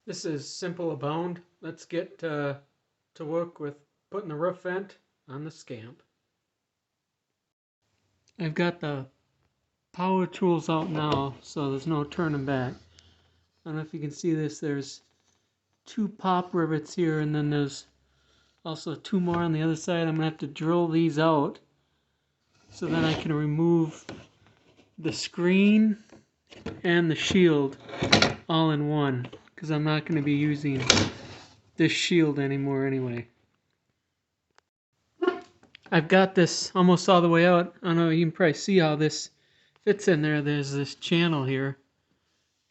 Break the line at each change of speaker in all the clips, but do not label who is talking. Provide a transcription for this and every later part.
This is Simple Abound. Let's get to work with putting the roof vent on the Scamp. I've got the power tools out now, so there's no turning back. I don't know if you can see this. There's two pop rivets here, and then there's also two more on the other side. I'm going to have to drill these out so then I can remove the screen and the shield all in one, because I'm not going to be using this shield anymore anyway. I've got this almost all the way out. I don't know, you can probably see how this fits in there. There's this channel here,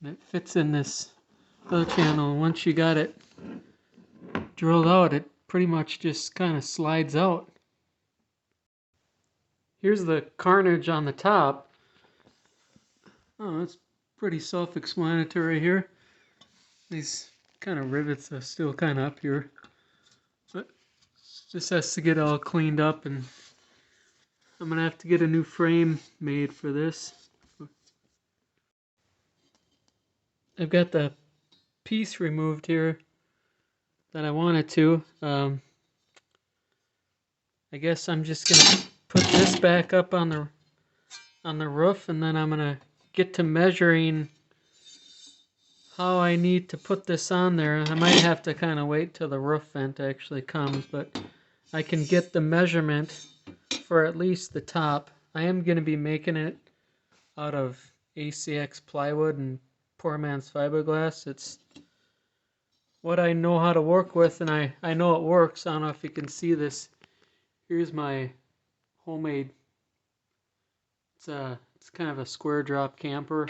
and it fits in this other channel. And once you got it drilled out, it pretty much just kind of slides out. Here's the carnage on the top. Oh, it's pretty self-explanatory here. These kind of rivets are still kind of up here. But this has to get all cleaned up, and I'm going to have to get a new frame made for this. I've got the piece removed here that I wanted to. I guess I'm just going to put this back up on the roof, and then I'm going to get to measuring how I need to put this on there. I might have to kind of wait till the roof vent actually comes, but I can get the measurement for at least the top. I am going to be making it out of ACX plywood and poor man's fiberglass. It's what I know how to work with, and I know it works. I don't know if you can see this. Here's my homemade, it's kind of a square drop camper,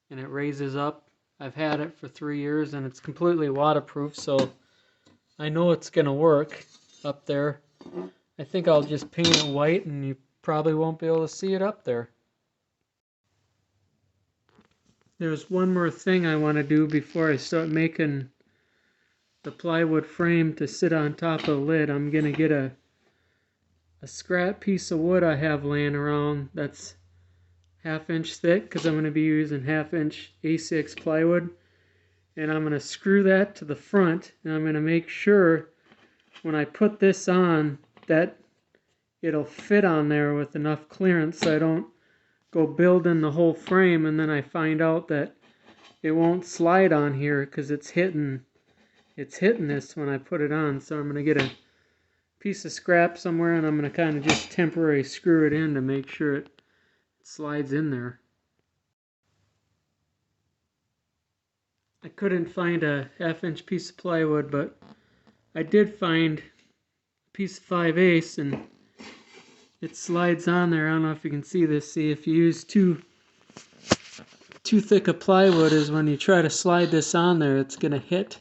and it raises up. I've had it for 3 years, and it's completely waterproof, so I know it's gonna work up there. I think I'll just paint it white, and you probably won't be able to see it up there. There's one more thing I want to do before I start making the plywood frame to sit on top of the lid. I'm gonna get a scrap piece of wood I have laying around that's 1/2 inch thick, because I'm going to be using 1/2 inch A6 plywood, and I'm going to screw that to the front, and I'm going to make sure when I put this on that it'll fit on there with enough clearance so I don't go building the whole frame and then I find out that it won't slide on here because it's hitting this when I put it on. So I'm going to get a piece of scrap somewhere, and I'm going to kind of just temporarily screw it in to make sure it slides in there. I couldn't find a 1/2 inch piece of plywood, but I did find a piece of 5/8, and it slides on there. I don't know if you can see this. See, if you use too thick a plywood, is when you try to slide this on there, it's gonna hit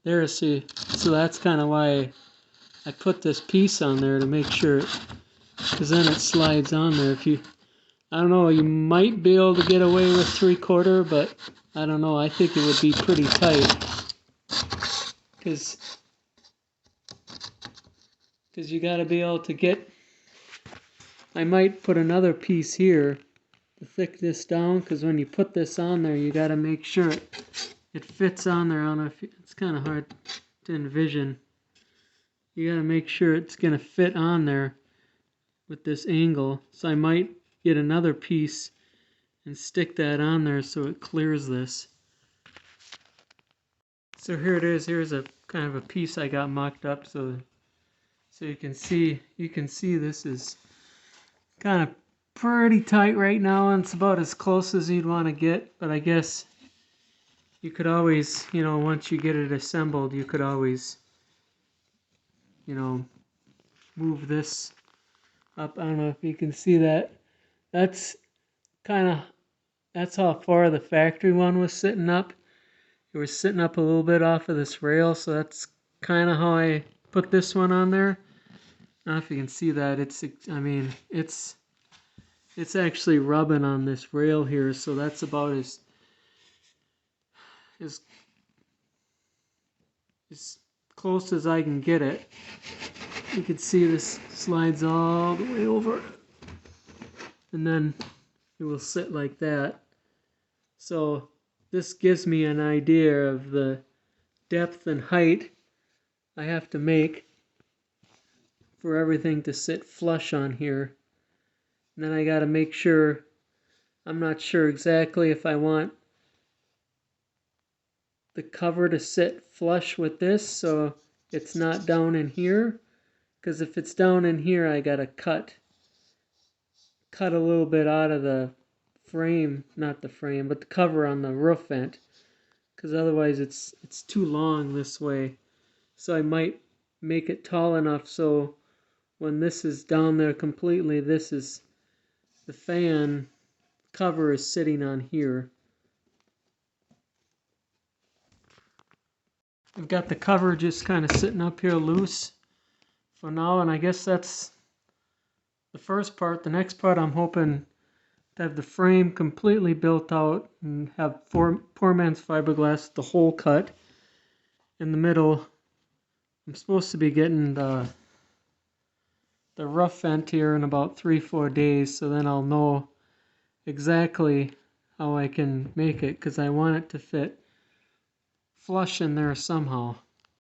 there. See, so that's kind of why I put this piece on there, to make sure, because then it slides on there. I don't know, you might be able to get away with 3/4, but I don't know, I think it would be pretty tight, because you got to be able to get, I might put another piece here to thick this down, because when you put this on there, you got to make sure it fits on there. I don't know if it's kind of hard to envision. You got to make sure it's going to fit on there with this angle, so I might get another piece and stick that on there so it clears this. So here it is. Here's a kind of a piece I got mocked up, so you can see this is kind of pretty tight right now, and it's about as close as you'd want to get. But I guess you could always, once you get it assembled, you could always, move this up. I don't know if you can see that. That's how far the factory one was sitting up. It was sitting up a little bit off of this rail, so that's kind of how I put this one on there. I don't know if you can see that. It's actually rubbing on this rail here, so that's about as close as I can get it. You can see this slides all the way over, and then it will sit like that. So this gives me an idea of the depth and height I have to make for everything to sit flush on here. And then I got to make sure, I'm not sure exactly if I want the cover to sit flush with this so it's not down in here, because if it's down in here I got to cut a little bit out of the frame, not the frame, but the cover on the roof vent, because otherwise it's too long this way. So I might make it tall enough so when this is down there completely, this is the fan cover is sitting on here. I've got the cover just kind of sitting up here loose for now, and I guess that's the first part. The next part, I'm hoping to have the frame completely built out and have poor man's fiberglass, the hole cut in the middle. I'm supposed to be getting the rough vent here in about 3-4 days, so then I'll know exactly how I can make it, because I want it to fit flush in there somehow.